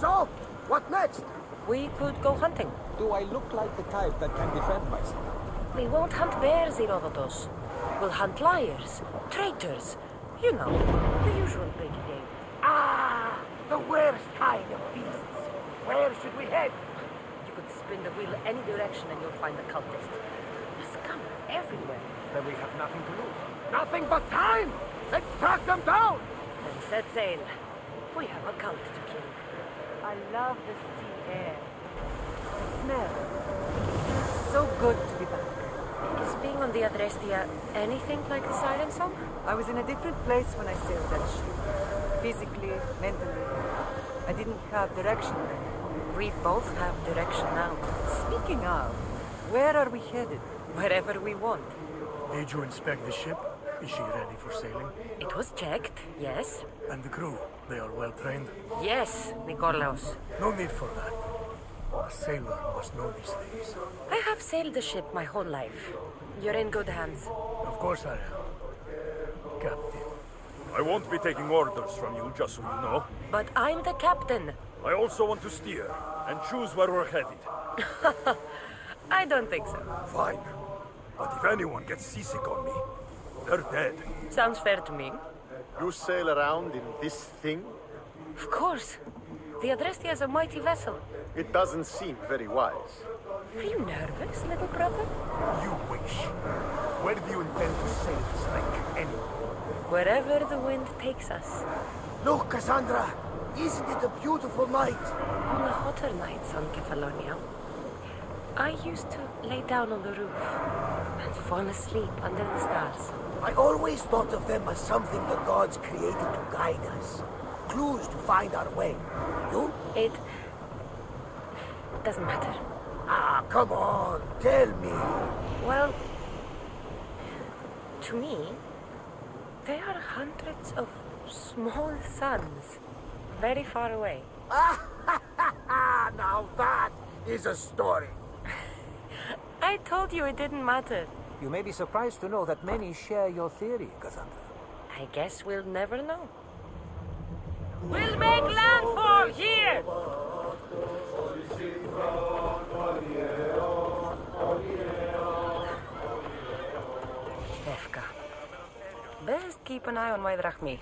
So, what next? We could go hunting. Do I look like the type that can defend myself? We won't hunt bears, Herodotus. We'll hunt liars, traitors. You know, the usual breaky game. Ah, the worst kind of beasts. Where should we head? You could spin the wheel any direction and you'll find the cultist. The scum are everywhere. Then we have nothing to lose. Nothing but time! Let's track them down! Then set sail. We have a cult to kill. I love the sea air. The smell. It's so good to be back. Is being on the Adrestia anything like a siren song? I was in a different place when I sailed that ship. Physically, mentally. I didn't have direction then. We both have direction now. Speaking of, where are we headed? Wherever we want. Did you inspect the ship? Is she ready for sailing? It was checked, yes. And the crew, they are well trained? Yes, Nikolaos. No need for that. A sailor must know these things. I have sailed the ship my whole life. You're in good hands. Of course I am. Captain. I won't be taking orders from you, just so you know. But I'm the captain. I also want to steer and choose where we're headed. I don't think so. Fine. But if anyone gets seasick on me, they're dead. Sounds fair to me. You sail around in this thing? Of course. The Adrestia is a mighty vessel. It doesn't seem very wise. Are you nervous, little brother? You wish. Where do you intend to sail this thing, anyway? Wherever the wind takes us. Look, Cassandra! Isn't it a beautiful night? On the hotter nights on Kefalonia, I used to lay down on the roof and fall asleep under the stars. I always thought of them as something the gods created to guide us. Clues to find our way. You? It doesn't matter. Ah, come on, tell me. Well, to me, they are hundreds of small suns, very far away. Now that is a story. I told you it didn't matter. You may be surprised to know that many share your theory, Cassandra. I guess we'll never know. We'll make landfall here! Efka. Best keep an eye on my drachmi.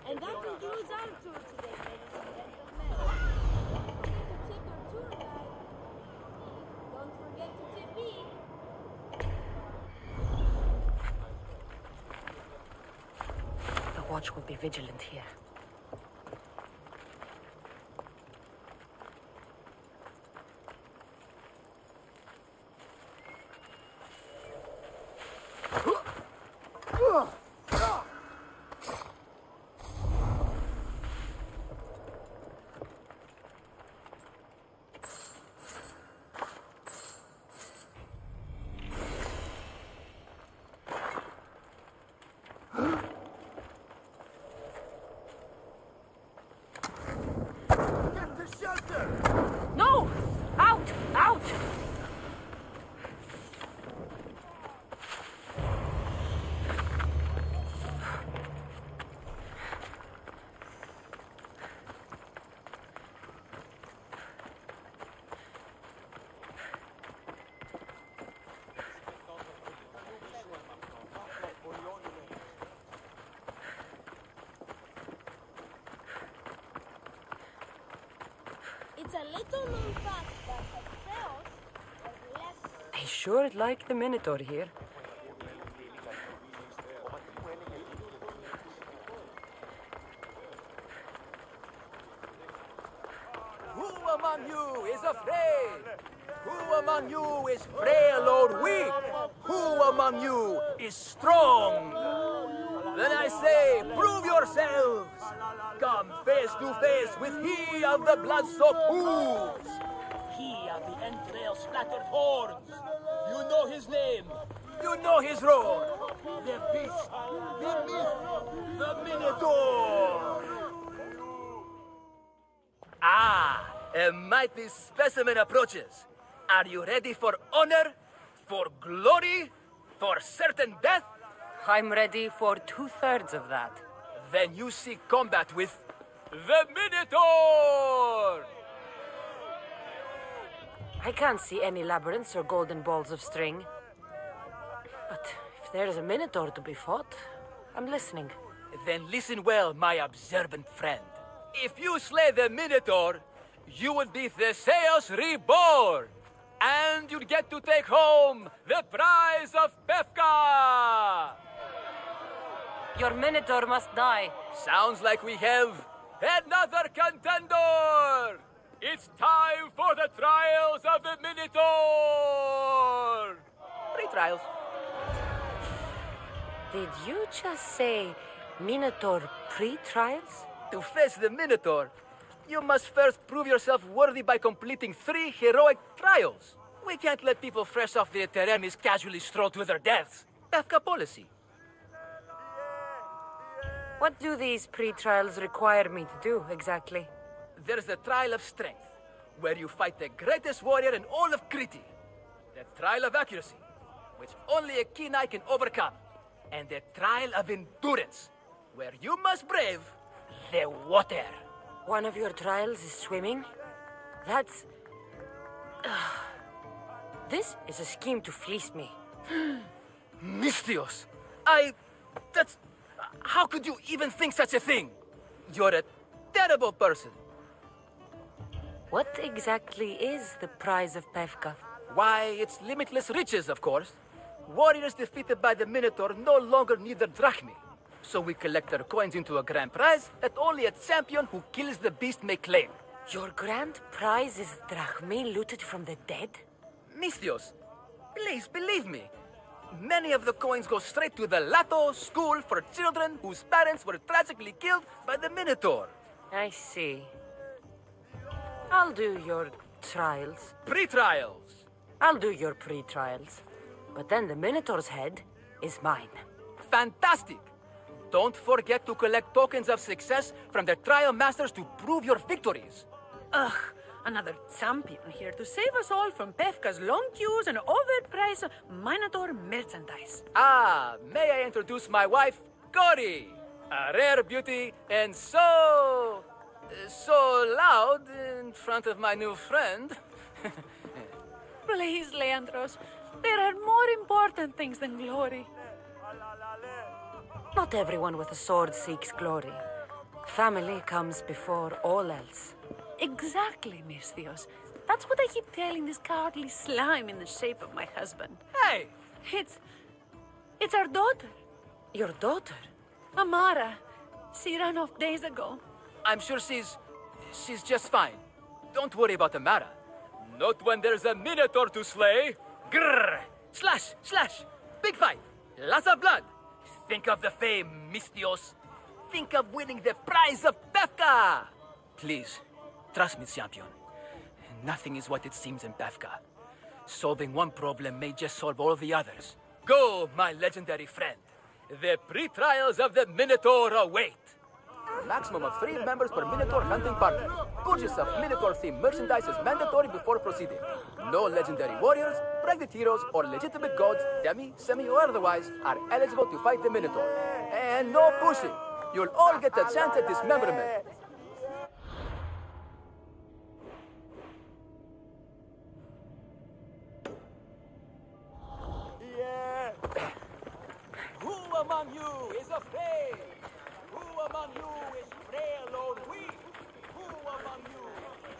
And that concludes our tour today, ladies and gentlemen. Don't forget to tip your tour guide. Don't forget to tip me. The watch will be vigilant here. It's a little known fact that Theos was less. They sure like the Minotaur here. Who among you is afraid? Who among you is frail or weak? Who among you is strong? Then I say, prove yourselves! Come face to face with he of the blood-soaked hooves! He of the entrail-splattered horns! You know his name! You know his roar! The beast! The myth! The Minotaur! Ah! A mighty specimen approaches. Are you ready for honor? For glory? For certain death? I'm ready for 2/3 of that. Then you seek combat with the Minotaur! I can't see any labyrinths or golden balls of string. But if there's a Minotaur to be fought, I'm listening. Then listen well, my observant friend. If you slay the Minotaur, you would be Theseus reborn! And you'd get to take home the prize of Pefka! Your Minotaur must die. Sounds like we have another contender! It's time for the trials of the Minotaur! 3 trials. Did you just say Minotaur pre-trials? To face the Minotaur, you must first prove yourself worthy by completing 3 heroic trials. We can't let people fresh off the Teremis casually stroll to their deaths. Pefka policy. What do these pre-trials require me to do, exactly? There's the trial of strength, where you fight the greatest warrior in all of Crete. The trial of accuracy, which only a keen eye can overcome. And the trial of endurance, where you must brave the water. One of your trials is swimming? That's... This is a scheme to fleece me. Mystios! That's... How could you even think such a thing? You're a terrible person. What exactly is the prize of Pefka? Why, it's limitless riches, of course. Warriors defeated by the Minotaur no longer need their drachmi. So we collect their coins into a grand prize that only a champion who kills the beast may claim. Your grand prize is drachmi looted from the dead? Mystios, please believe me. Many of the coins go straight to the Lato school for children whose parents were tragically killed by the Minotaur. I see. I'll do your trials. Pre-trials. I'll do your pre-trials. But then the Minotaur's head is mine. Fantastic! Don't forget to collect tokens of success from the trial masters to prove your victories. Ugh, another champion here to save us all from Pefka's long queues and overpriced Minotaur merchandise. Ah, may I introduce my wife, Cory? A rare beauty and so loud in front of my new friend. Please, Leandros, there are more important things than glory. Not everyone with a sword seeks glory. Family comes before all else. Exactly, Mystios. That's what I keep telling this cowardly slime in the shape of my husband. Hey! It's our daughter, Your daughter? Amara. She ran off days ago. I'm sure she's just fine. Don't worry about Amara. Not when there's a Minotaur to slay. Grrr! Slash! Slash! Big fight! Lots of blood! Think of the fame, Mystios. Think of winning the prize of Pefka! Please, trust me, champion. Nothing is what it seems in Pefka. Solving one problem may just solve all the others. Go, my legendary friend. The pre-trials of the Minotaur await. Maximum of 3 members per Minotaur hunting party. Purchase of Minotaur-themed merchandise is mandatory before proceeding. No legendary warriors, pregnant heroes, or legitimate gods, demi, semi, or otherwise, are eligible to fight the Minotaur. And no pushing. You'll all get a chance at dismemberment. Who among you is afraid? Who among you is frail or weak? Who among you is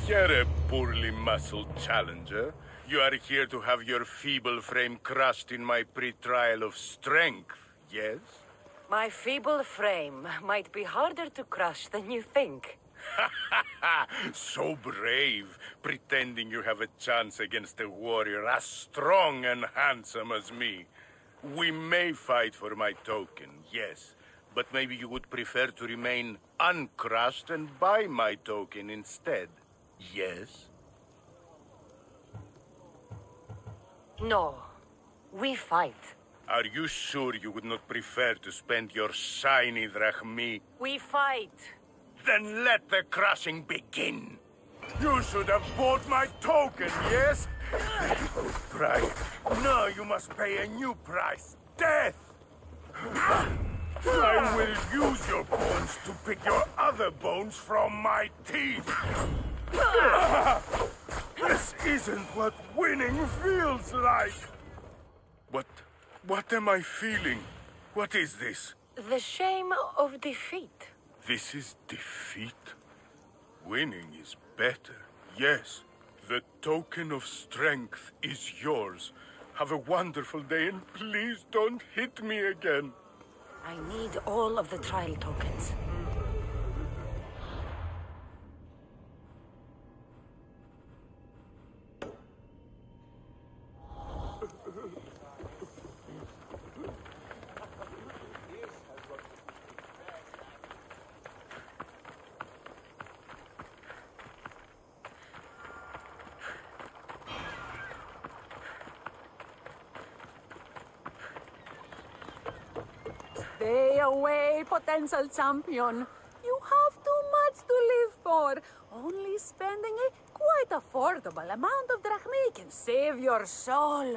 You're a poorly muscled challenger. You are here to have your feeble frame crushed in my pre-trial of strength, yes? My feeble frame might be harder to crush than you think. So brave, pretending you have a chance against a warrior as strong and handsome as me. We may fight for my token, yes, but maybe you would prefer to remain uncrushed and buy my token instead, yes? No, we fight. Are you sure you would not prefer to spend your shiny drachmi? We fight. Then let the crushing begin. You should have bought my token, yes? Price. No, you must pay a new price. Death! I will use your bones to pick your other bones from my teeth. This isn't what winning feels like. What am I feeling? What is this? The shame of defeat. This is defeat? Winning is better, yes. The token of strength is yours. Have a wonderful day and please don't hit me again. I need all of the trial tokens. Stay away, potential champion. You have too much to live for. Only spending a quite affordable amount of drachmi can save your soul.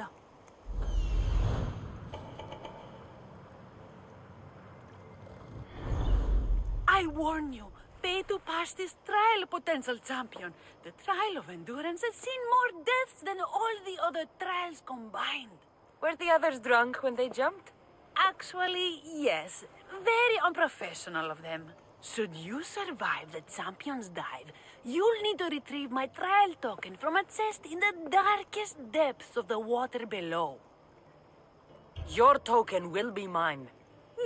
I warn you, pay to pass this trial, potential champion. The trial of endurance has seen more deaths than all the other trials combined. Were the others drunk when they jumped? Actually, yes. Very unprofessional of them. Should you survive the champion's dive, you'll need to retrieve my trial token from a chest in the darkest depths of the water below. Your token will be mine.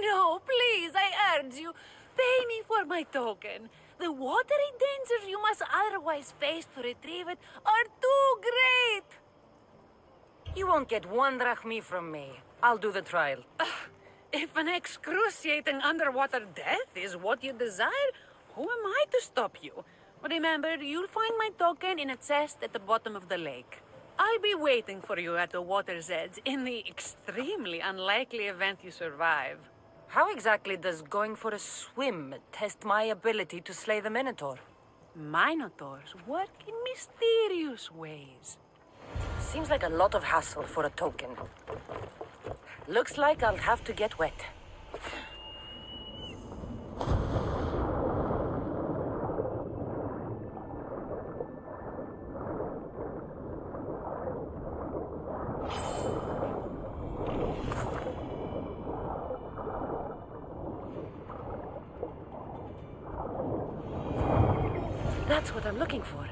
No, please, I urge you. Pay me for my token. The watery dangers you must otherwise face to retrieve it are too great. You won't get 1 drachmi from me. I'll do the trial. If an excruciating underwater death is what you desire, who am I to stop you? Remember, you'll find my token in a chest at the bottom of the lake. I'll be waiting for you at the water's edge in the extremely unlikely event you survive. How exactly does going for a swim test my ability to slay the Minotaur? Minotaurs work in mysterious ways. Seems like a lot of hassle for a token. Looks like I'll have to get wet. That's what I'm looking for.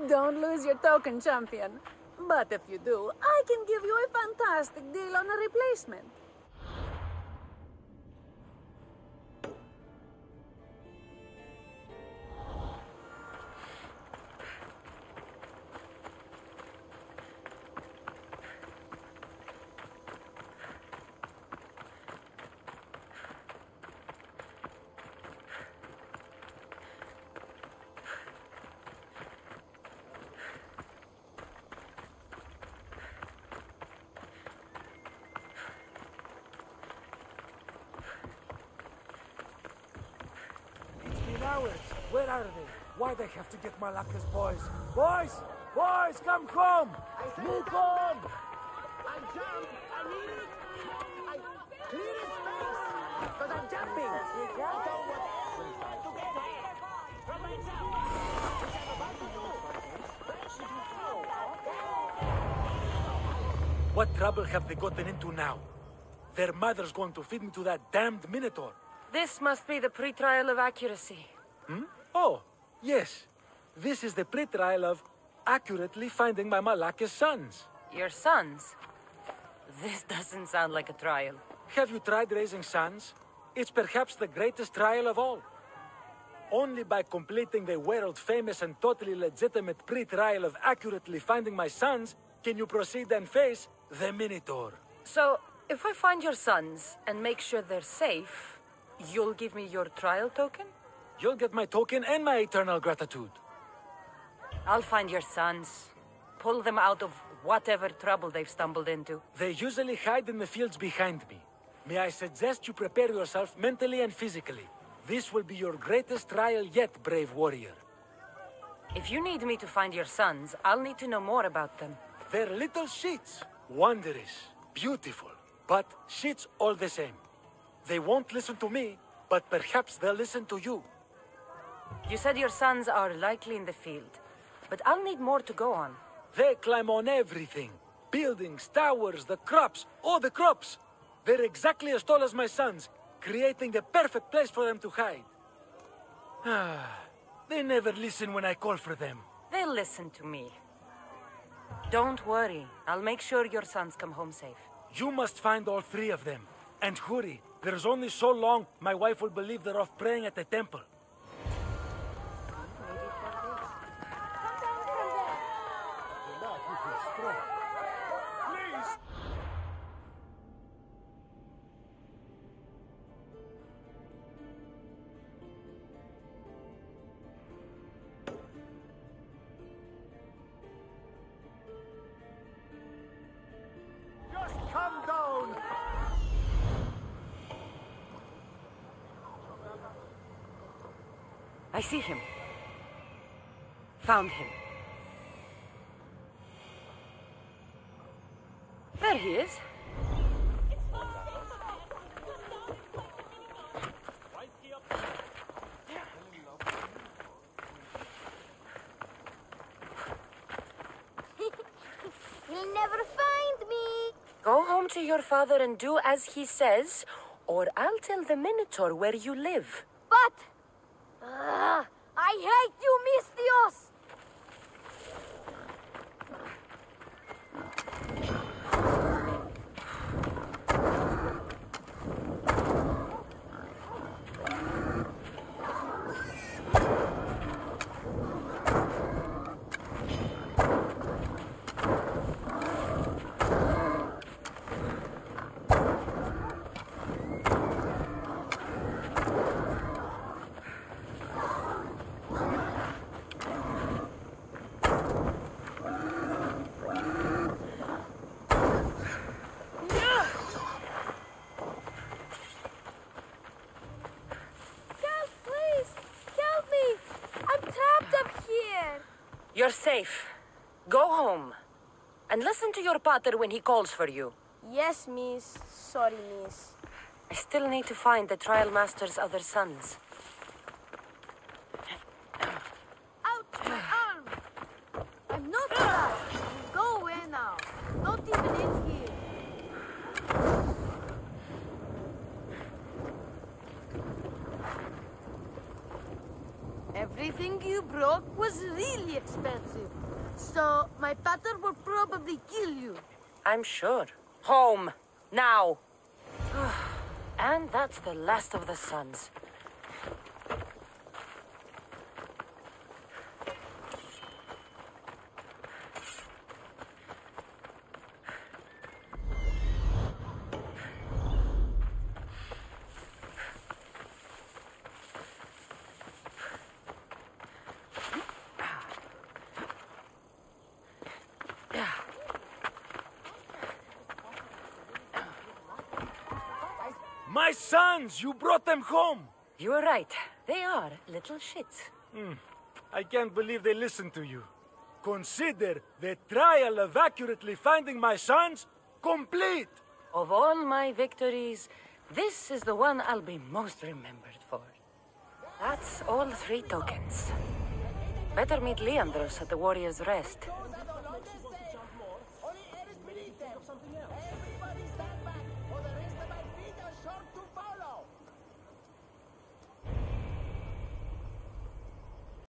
Don't lose your token, champion. But if you do, I can give you a fantastic deal on a replacement. Hours. Where are they? Why they have to get Malaka's boys? Boys! Boys, come home! You come! I jump! I need it! I clear his space! Because I'm jumping! You don't want to get here! From myself! Which I'm about to do! Where should you go? What trouble have they gotten into now? Their mother's going to feed me to that damned Minotaur. This must be the pre-trial of accuracy. Hmm? Oh, yes. This is the pre-trial of accurately finding my Malaka's sons. Your sons? This doesn't sound like a trial. Have you tried raising sons? It's perhaps the greatest trial of all. Only by completing the world-famous and totally legitimate pre-trial of accurately finding my sons can you proceed and face the Minotaur. So, if I find your sons and make sure they're safe, you'll give me your trial token? You'll get my token and my eternal gratitude. I'll find your sons. Pull them out of whatever trouble they've stumbled into. They usually hide in the fields behind me. May I suggest you prepare yourself mentally and physically. This will be your greatest trial yet, brave warrior. If you need me to find your sons, I'll need to know more about them. They're little sheets, wondrous. beautiful, but shit's all the same. They won't listen to me, but perhaps they'll listen to you. You said your sons are likely in the field, but I'll need more to go on. They climb on everything. Buildings, towers, the crops, all the crops. They're exactly as tall as my sons, creating the perfect place for them to hide. They never listen when I call for them. They'll listen to me. Don't worry. I'll make sure your sons come home safe. You must find all three of them. And hurry. There's only so long my wife will believe they're off praying at the temple. Come down! I see him. Found him. There he is. He'll never find me. Go home to your father and do as he says, or I'll tell the Minotaur where you live. But... I hate you, Mistios! You're safe. Go home. And listen to your pater when he calls for you. Yes, miss. Sorry, miss. I still need to find the trial master's other sons. Ouch, my arm! I'm not alive. Go away now. Not even in here. Everything you broke was really expensive. So my pater will probably kill you. I'm sure. Home. Now. And that's the last of the sons. My sons! You brought them home! You were right. They are little shits. I can't believe they listened to you. Consider the trial of accurately finding my sons complete! Of all my victories, this is the one I'll be most remembered for. That's all 3 tokens. Better meet Leandros at the Warrior's Rest.